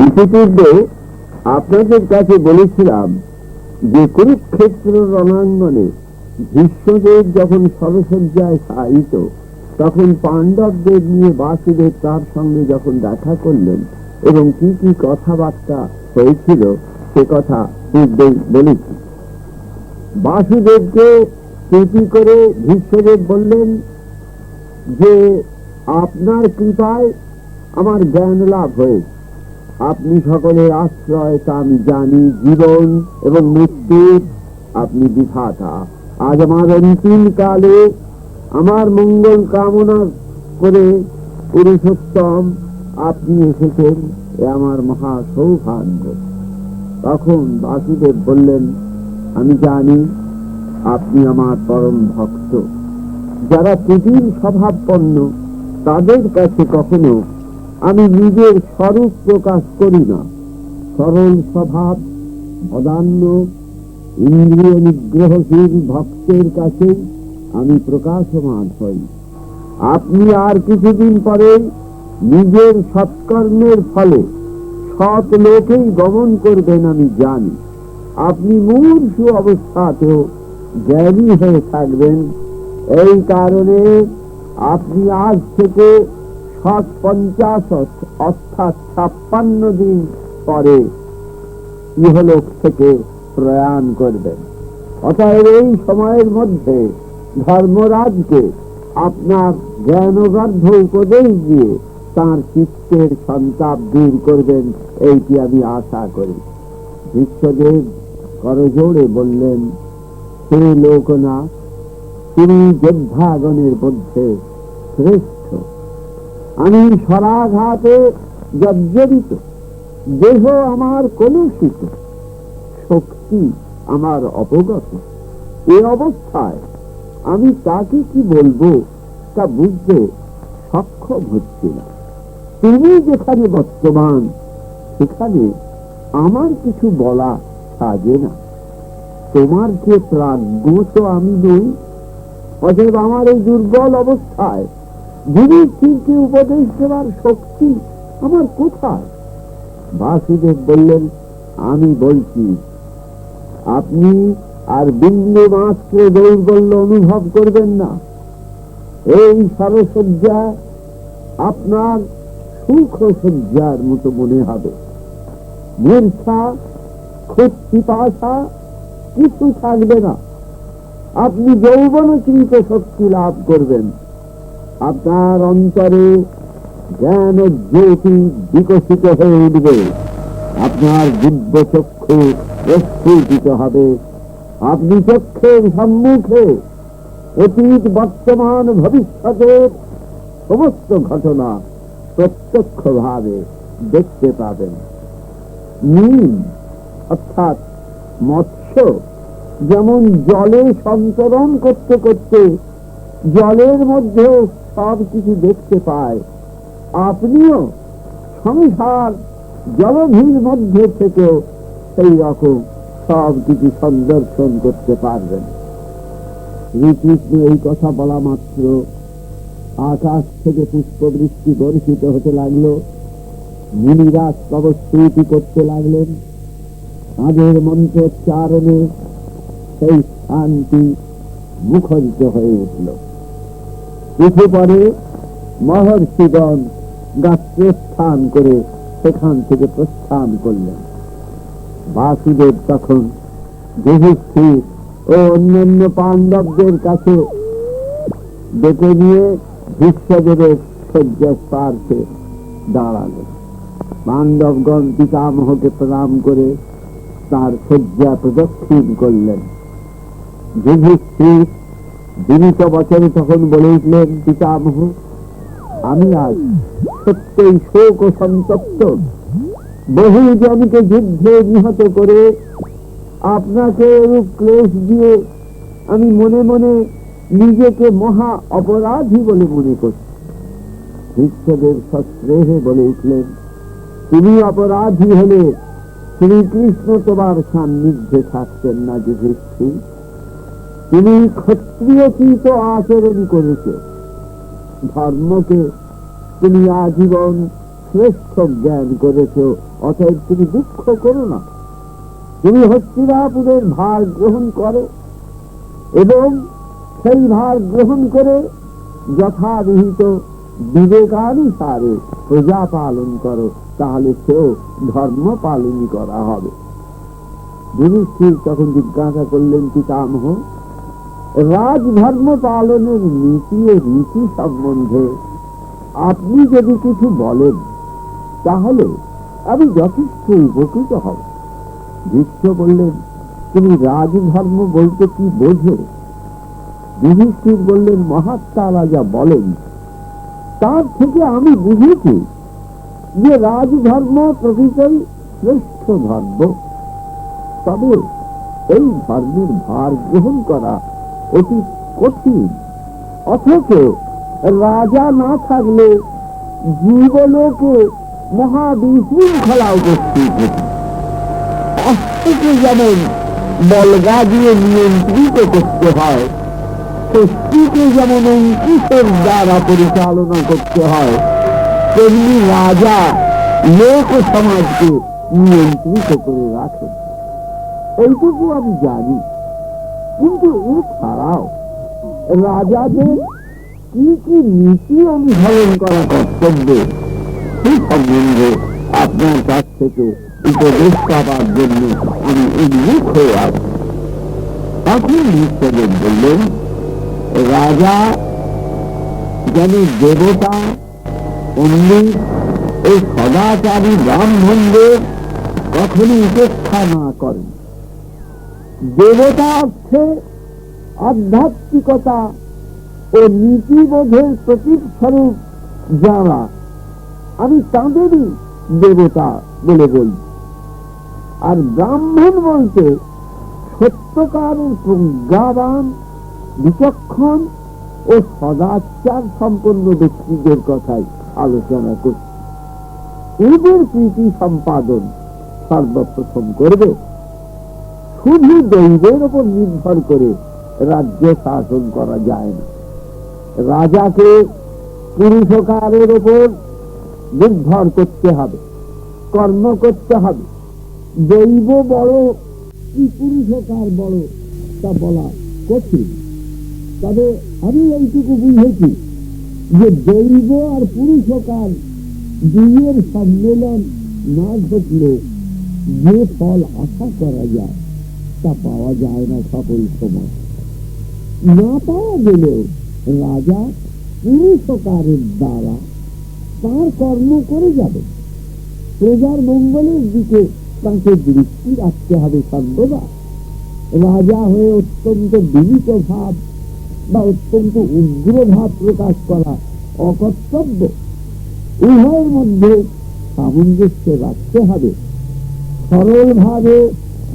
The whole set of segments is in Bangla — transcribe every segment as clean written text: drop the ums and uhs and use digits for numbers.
ইতিপূর্বে আপনাদের কাছে বলেছিলাম যে কুরুক্ষেত্র রণাঙ্গনে ভীষ্মদেব যখন সরসজ্জায় শায়িত, তখন পাণ্ডবদের নিয়ে বাসুদেব তার সঙ্গে যখন দেখা করলেন এবং কি কি কথাবার্তা হয়েছিল সে কথা পূর্বেই বলেছি। বাসুদেবকে স্তুতি করে ভীষ্মদেব বললেন যে আপনার কৃপায় আমার জ্ঞান লাভ হয়েছে, আপনি সকলের আশ্রয় তা আমি জানি, জীবন এবং মৃত্যুর আপনি বিধাতা। আজ আমার অন্তিম কালে আমার মঙ্গল কামনা করে পুরুষোত্তম আপনি এসেছেন, এ আমার মহা সৌভাগ্য। তখন বাসুদেব বললেন, আমি জানি আপনি আমার পরম ভক্ত। যারা কৃত্রিম স্বভাবপন্ন তাদের কাছে কখনো আমি নিজের স্বরূপ প্রকাশ করি না। সরল স্বভাব, অদান্য, ইন্দ্রিয় নিগ্রহশীল ভক্তের কাছে আমি প্রকাশমান হই। আপনি আর কিছুদিন পরে নিজের সৎকর্মের ফলে সৎ লোকেই গমন করবেন আমি জানি। আপনি মূর্ছু অবস্থাতেও জ্ঞানী হয়ে থাকবেন। এই কারণে আপনি আজ থেকে 50 অর্থাৎ 56 দিন পরে ইহলোক থেকে প্রয়াণ করবেন। অতএব এই সময়ের মধ্যে ধর্মরাজকে আপনার জ্ঞানগর্ভ উপদেশ দিয়ে তাঁর চিত্তের সন্তাপ দূর করবেন, এইটি আমি আশা করি। বিশ্বদেব করজোড়ে বললেন, হে লোকনাথ, তিনি যোদ্ধাগণের মধ্যে শ্রেষ্ঠ। আমি স্বরাঘাতে জর্জরিত, দেহ আমার কলুষিত, শক্তি আমার অবগত। এ অবস্থায় আমি তাকে কি বলবো তা বুঝতে সক্ষম হচ্ছি না। তুমি যেখানে বর্তমান সেখানে আমার কিছু বলা সাজে না। তোমার যে প্রাজ্ঞ তো আমি নই। অতএব আমার এই দুর্বল অবস্থায় গুরুকে উপদেশ দেওয়ার শক্তি আমার কোথায়? বাসুদেব বললেন, আমি বলছি, আপনি আর বিন্দু মাত্র দৌর্বল্য অনুভব করবেন না। এই সরসজ্জা আপনার সুখ সজ্জার মতো মনে হবে। মূর্ছা, ক্ষুধ, পিপাসা কিছু থাকবে না। আপনি যৌবনকৃত শক্তি লাভ করবেন। আপনার অন্তরে জ্ঞান জ্যোতি বিকশিত হয়ে উঠবে। আপনার দিব্য চক্ষু প্রস্ফুটিত হবে। আপনি চক্ষের সম্মুখে অতীত, বর্তমান, ভবিষ্যতের সমস্ত ঘটনা প্রত্যক্ষ ভাবে দেখতে পাবেন। নীল অর্থাৎ মৎস্য যেমন জলে সঞ্চরণ করতে করতে জলের মধ্যেও সব কিছু দেখতে পায়, আপনিও সংসার জলভূমির মধ্যে থেকেও সেই রকম সব কিছু সন্দর্শন করতে পারবেন। শ্রীকৃষ্ণ এই কথা বলা মাত্র আকাশ থেকে পুষ্পবৃষ্টি বর্ষিত হতে লাগলো। মুনিরা স্তবস্তুতি করতে লাগলেন। তাঁদের মন্ত্রোচ্চারণে সেই শান্তি মুখরিত হয়ে উঠল। কিছু পরে মহর্ষিগণ গাত্রস্থান করে সেখান থেকে প্রস্থান করলেন। বাসুদেব তখন যুধিষ্ঠির ও অন্যান্য পাণ্ডবদের কাছে ডেকে নিয়ে ভীষ্মদেবের শয্যার পার্শ্বে দাঁড়ালেন। পাণ্ডবগণ পিতামহকে প্রণাম করে তার শয্যা প্রদক্ষিণ করলেন। যুধিষ্ঠির বিনীত বচনে তখন বলে উঠলেন, পিতামহ, আমি আজ সত্যই শোক ও সন্তপ্ত। বহু জনকে যুদ্ধে নিহত করে আপনাকে এরূপ ক্লেশ দিয়ে আমি মনে মনে নিজেকে মহা অপরাধী বলে মনে করছি। ভীষ্মদেব সস্নেহে বলে উঠলেন, তুমি অপরাধী হলে শ্রীকৃষ্ণ তোমার সান্নিধ্যে থাকতেন না যুধিষ্ঠির। তুমি ক্ষত্রিয়কৃত আচরণ করেছ। ধর্মকে তুমি আজীবন শ্রেষ্ঠ জ্ঞান করেছ, অতএব তুমি দুঃখ করো না। তুমি হস্তিনাপুরের ভার গ্রহণ করো এবং সেই ভার গ্রহণ করে যথাবিহিত বিবেকানুসারে প্রজা পালন করো, তাহলে সেও ধর্ম পালনই করা হবে। যুধিষ্ঠির তখন জিজ্ঞাসা করলেন, পিতামহ, রাজধর্ম পালনের নীতি ও রীতি সম্বন্ধে আপনি যদি কিছু বলেন তাহলে আমি যথেষ্ট উপকৃত হব। ভীষ্ম বললেন, তুমি রাজধর্ম বলতে কি বোঝো? যুধিষ্ঠির বললেন, মহাত্মা রাজা বলেন, তার থেকে আমি বুঝেছি যে রাজধর্ম প্রকৃতই শ্রেষ্ঠ ধর্ম। তবে এই ধর্মের ভার গ্রহণ করা অতি কঠিন, অথচ রাজা না থাকলে জীবলোকে মহাবিশৃঙ্খলা উপস্থিত হতো। অস্ত্রকে যেমন বলগা দিয়ে নিয়ন্ত্রিত করতে হয়, শক্তিকে যেমন অঙ্কুশের দ্বারা পরিচালনা করতে হয়, তেমনি রাজা লোক সমাজকে নিয়ন্ত্রিত করে রাখেন। এইটুকু আমি জানি, কিন্তু এছাড়াও রাজাদের কি কি নীতি অনুসরণ করা কর্তব্য সেই সম্বন্ধে আপনার কাছ থেকে উপদেশ পাবার জন্য আমি উন্মুখ হয়ে আছি। তখন ভীষ্মদেব বললেন, রাজা যেন দেবতা, পণ্ডিত ও সদাচারী ব্রাহ্মণদের কখনো উপেক্ষা না করেন। দেবতা অর্থে আধ্যাত্মিকতা ও নীতিবোধের প্রতীক স্বরূপ যারা, আমি তাঁদেরই দেবতা বলে বলি। আর ব্রাহ্মণ বলতে সত্যকারের প্রজ্ঞাবান, বিচক্ষণ ও সদাচার সম্পন্ন ব্যক্তিদের কথাই আলোচনা করছি। এদের প্রীতি সম্পাদন সর্বপ্রথম করবে। শুধু দৈবের উপর নির্ভর করে রাজ্য শাসন করা যায় না। রাজাকে পুরুষকারের উপর নির্ভর করতে হবে, কর্ম করতে হবে। দৈব বড় কি পুরুষকার বড় তা বলা কঠিন, তবে আমি এইটুকু বুঝেছি যে দৈব আর পুরুষকার দুইয়ের সম্মেলন না ঘটলে যে ফল আশা করা যায় তা পাওয়া যায় না সকল সময়। না পাওয়া গেলেও রাজা পুরুষকারের দ্বারা তার কর্ম করে যাবে। প্রজার মঙ্গলের দিকে তাকে দৃষ্টি রাখতে হবে সর্বদা। রাজা হয়ে অত্যন্ত বিনীত ভাব বা অত্যন্ত উগ্র ভাব প্রকাশ করা অকর্তব্য। উভয়ের মধ্যে সামঞ্জস্য রাখতে হবে। সরল ভাবে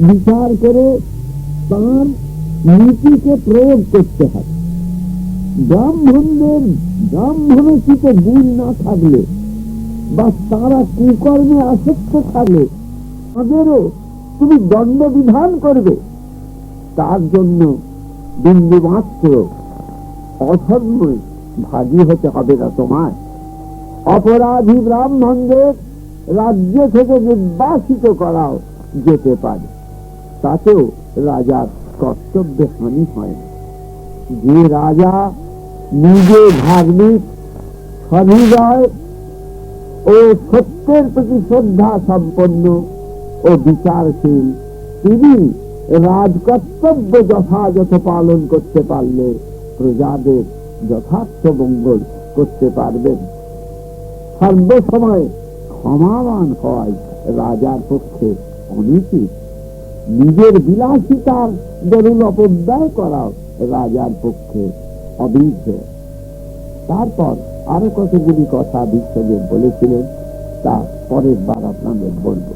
বিচার করে তার নীতিকে প্রয়োগ করতে হবে। ব্রাহ্মণদের ব্রাহ্মণোচিত গুণ না থাকলে বা তারা কুকর্মে আসক্ত থাকলে তাদেরও তুমি দণ্ড বিধান করবে। তার জন্য বিন্দুমাত্র অধর্মে ভাগী হতে হবে না তোমার। অপরাধী ব্রাহ্মণদের রাজ্য থেকে নির্বাসিত করাও যেতে পারে, তাতেও রাজার কর্তব্যে হানি হয় না। যে রাজা নিজে ধার্মিক, সহৃদয় ও সত্যের প্রতি শ্রদ্ধা সম্পন্ন ও বিচারশীল, তিনি রাজকর্তব্য যথাযথ পালন করতে পারলে প্রজাদের যথার্থ মঙ্গল করতে পারবেন। সর্বসময় ক্ষমাবান হওয়াই রাজার পক্ষে অনুচিত। নিজের বিলাসিতার দরুন অপব্যয় করাও রাজার পক্ষে অবিধ। তারপর আরো কতগুলি কথা বিশ্বদেব বলেছিলেন, তা পরের বার আপনাদের বলবো।